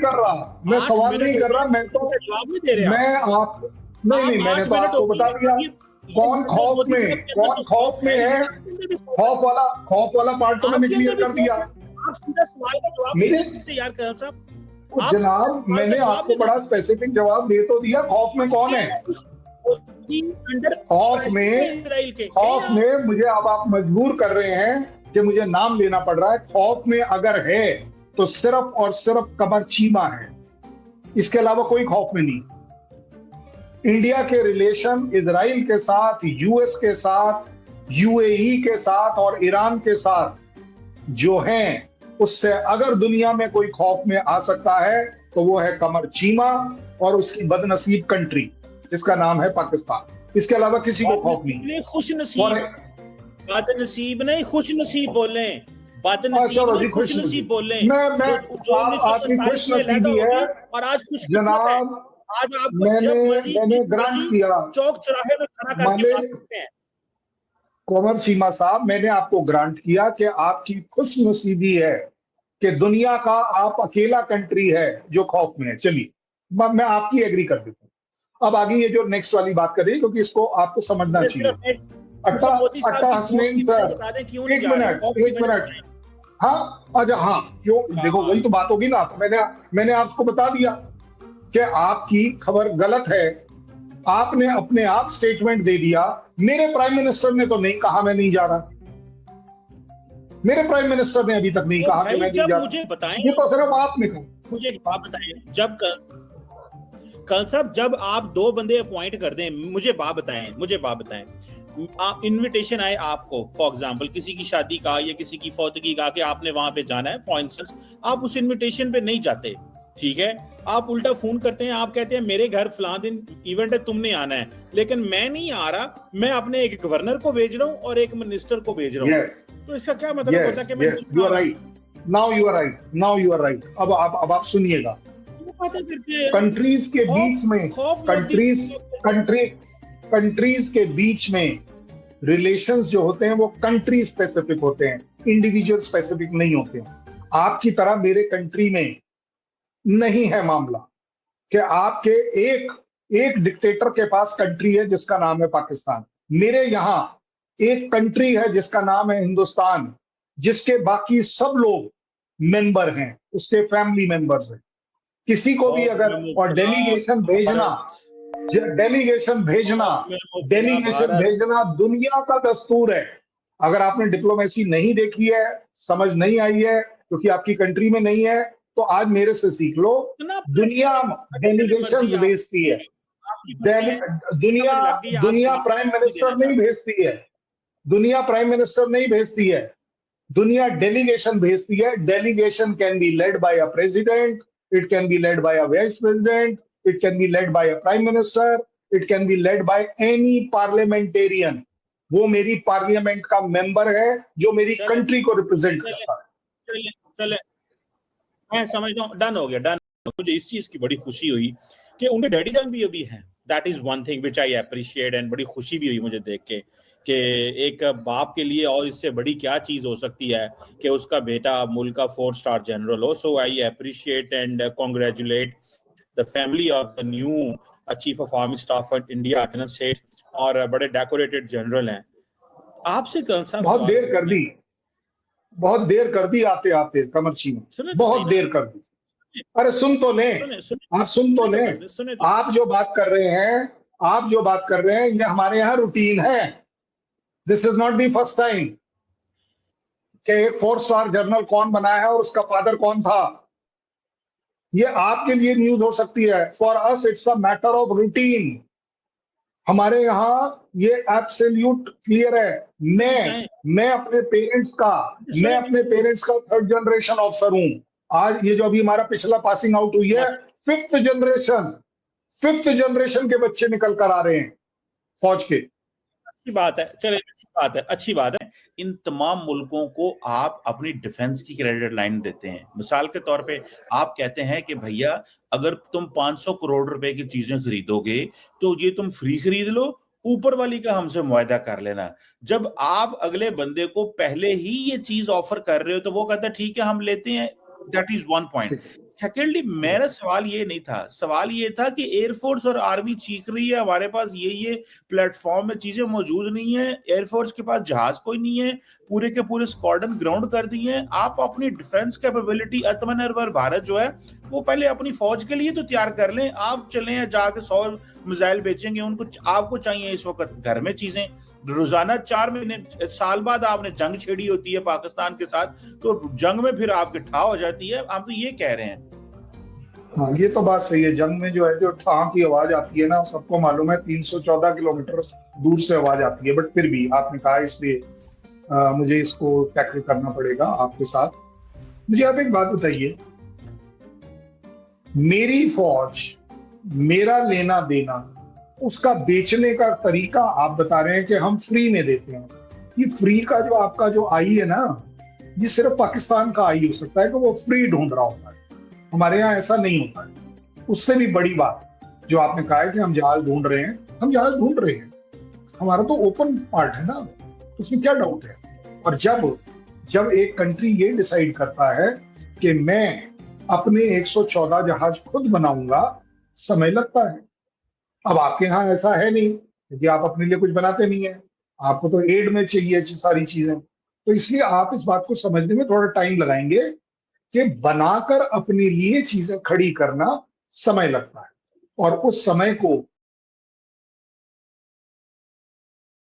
कर रहा, मैं सवाल नहीं कर रहा, मैं तो जवाब नहीं दे रहे। मैं आप नहीं, मैंने तो आपको बता दिया कौन खौफ में है। खौफ वाला पार्ट तो मैंने क्लियर कर दिया। आप सीधा सवाल का जवाब दीजिए यार कर्नल साहब। जनाब मैंने आपको बड़ा स्पेसिफिक जवाब दे तो दिया। खौफ में कौन है? खौफ में मुझे अब आप मजबूर कर रहे हैं कि मुझे नाम लेना पड़ रहा है। खौफ में अगर है तो सिर्फ और सिर्फ कमर चीमा है, इसके अलावा कोई खौफ में नहीं। इंडिया के रिलेशन इजराइल के साथ, यूएस के साथ, यूएई के साथ और ईरान के साथ जो हैं, उससे अगर दुनिया में कोई खौफ में आ सकता है तो वो है कमर चीमा और उसकी बदनसीब कंट्री जिसका नाम है पाकिस्तान। इसके अलावा किसी को खौफ नहीं। खुश नसीब, बदनसीब नहीं, खुश नसीब बोले, बदनसीब खुश नसीब बोले। आपकी खुश नसीबी है और आज खुश जनाब, आज आप मैंने ग्रांट किया, चौक चौराहे में खड़ा करके आ सकते हैं। कमर चीमा साहब, मैंने आपको ग्रांट किया कि आपकी खुश नसीबी है कि दुनिया का आप अकेला कंट्री है जो खौफ में है। चलिए मैं आपकी एग्री कर देता हूँ। अब आगे ये जो नेक्स्ट वाली बात करिए, क्योंकि इसको आपको समझना चाहिए। अट्टा हसनैन सर, एक मिनट। हाँ अच्छा, हाँ क्यों, देखो वही तो बात होगी ना। मैंने आपको बता दिया कि आपकी खबर गलत है, आपने अपने आप स्टेटमेंट दे दिया। मेरे प्राइम मिनिस्टर ने तो नहीं कहा मैं नहीं जा रहा, मेरे प्राइम मिनिस्टर ने अभी तक नहीं कहा कि मैं नहीं जा रहा। मुझे बताएं, ये तो सिर्फ आपने कहा। मुझे एक बात बताएं, जब कर्नल साहब जब आप दो बंदे अपॉइंट कर दें, मुझे बात बताएं, इनविटेशन आए आपको, फॉर एग्जांपल किसी की शादी का या किसी की फौतगी का कि आपने वहां पे जाना है, फॉर इंस्टेंस आप उस इनविटेशन पे नहीं जाते, ठीक है, आप उल्टा फोन करते हैं, आप कहते हैं मेरे घर फलां दिन इवेंट है, तुमने आना है, लेकिन मैं नहीं आ रहा, मैं अपने एक गवर्नर को भेज रहा हूँ और एक मिनिस्टर को भेज रहा हूँ। तो इसका क्या मतलब होता है कि मैं you are right, now you are right. अब आप सुनिएगा, कंट्रीज के बीच में, कंट्रीज के बीच में रिलेशंस जो होते हैं वो कंट्री स्पेसिफिक होते हैं, इंडिविजुअल स्पेसिफिक नहीं होते हैं। आपकी तरह मेरे कंट्री में नहीं है मामला कि आपके एक डिक्टेटर के पास कंट्री है जिसका नाम है पाकिस्तान। मेरे यहां एक कंट्री है जिसका नाम है हिंदुस्तान, जिसके बाकी सब लोग मेंबर हैं, उसके फैमिली मेंबर्स हैं। किसी को भी अगर, और डेलीगेशन भेजना दुनिया का दस्तूर है। अगर आपने डिप्लोमेसी नहीं देखी है, समझ नहीं आई है क्योंकि आपकी कंट्री में नहीं है, तो आज मेरे से सीख लो। दुनिया डेलीगेशन भेजती है, दुनिया प्राइम मिनिस्टर नहीं भेजती है, दुनिया प्राइम मिनिस्टर नहीं भेजती है, दुनिया डेलीगेशन भेजती है। Delegation can be led by a president, it can be led by a vice president, it can be led by a prime minister, it can be led by any parliamentarian. वो मेरी parliament का member है जो मेरी country को represent करता है। चले मैं समझता हूँ, डन हो गया, डन। मुझे इस चीज की बड़ी खुशी हुई कि उनके डैडी जान भी अभी हैं, that is one thing which I appreciate, and बड़ी खुशी भी हुई मुझे देख के कि एक बाप के लिए और इससे बड़ी क्या चीज हो सकती है कि उसका बेटा मुल्क का 4 स्टार जनरल हो। So I appreciate and congratulate the family of the new chief of army staff of India general Seth, और बड़े डेकोरेटेड जनरल हैं। आपसे कर्नल साहब बहुत देर कर दी आते आते कमर चीमा, बहुत देर कर दी। अरे सुन तो ले, आप सुन तो ले। आप जो बात कर रहे हैं ये हमारे यहाँ रूटीन है। This is not the first time कि एक 4 स्टार जनरल कौन बना है और उसका फादर कौन था। ये आपके लिए न्यूज हो सकती है, for us it's a matter of routine. हमारे यहाँ ये एब्सोल्यूट क्लियर है। मैं अपने पेरेंट्स का 3rd जनरेशन ऑफिसर हूं। आज ये जो अभी हमारा पिछला पासिंग आउट हुई है, 5th जनरेशन के बच्चे निकल कर आ रहे हैं फौज के। अच्छी बात है, चले अच्छी बात है। इन तमाम मुल्कों को आप अपनी डिफेंस की क्रेडिट लाइन देते हैं। मिसाल के तौर पे आप कहते हैं कि भैया अगर तुम 500 करोड़ रुपए की चीजें खरीदोगे तो ये तुम फ्री खरीद लो, ऊपर वाली का हमसे मुआहदा कर लेना। जब आप अगले बंदे को पहले ही ये चीज ऑफर कर रहे हो तो वो कहता है ठीक है हम लेते हैं, that is one point. Secondly, मेरा सवाल ये नहीं था, सवाल ये था कि एयरफोर्स और आर्मी चीख रही है हमारे पास ये प्लेटफॉर्म में चीजें मौजूद नहीं है, एयरफोर्स के पास जहाज कोई नहीं है, पूरे के पूरे स्क्वाड्रन ग्राउंड कर दिए हैं। आप अपनी डिफेंस कैपेबिलिटी आत्मनिर्भर भारत जो है वो पहले अपनी फौज के लिए तो तैयार कर लें। आप चले हैं जाके 100 मिसाइल बेचेंगे उनको, आपको चाहिए इस वक्त घर में चीजें। रोजाना 4 महीने साल बाद आपने जंग छेड़ी होती है पाकिस्तान के साथ, तो जंग में फिर आपके ठा हो जाती है। आप तो ये कह रहे हैं। हाँ, ये तो बात सही है। जंग में जो है जो ठा की आवाज आती है ना, सबको मालूम है 314 किलोमीटर दूर से आवाज आती है, बट फिर भी आपने कहा, इसलिए मुझे इसको टैकल करना पड़ेगा आपके साथ। मुझे आप एक बात बताइए, मेरी फौज, मेरा लेना देना, उसका बेचने का तरीका आप बता रहे हैं कि हम फ्री में देते हैं। ये फ्री का जो आपका जो आई है ना, ये सिर्फ पाकिस्तान का आई हो सकता है कि वो फ्री ढूंढ रहा होता है। हमारे यहाँ ऐसा नहीं होता है। उससे भी बड़ी बात जो आपने कहा है कि हम जहाज ढूंढ रहे हैं, हम जहाज ढूंढ रहे हैं, हमारा तो ओपन पार्ट है ना, उसमें क्या डाउट है। और जब एक कंट्री ये डिसाइड करता है कि मैं अपने 114 जहाज खुद बनाऊंगा, समय लगता है। अब आपके यहाँ ऐसा है नहीं, क्योंकि आप अपने लिए कुछ बनाते नहीं है, आपको तो एड में चाहिए ऐसी सारी चीजें, तो इसलिए आप इस बात को समझने में थोड़ा टाइम लगाएंगे कि बनाकर अपने लिए चीजें खड़ी करना समय लगता है, और उस समय को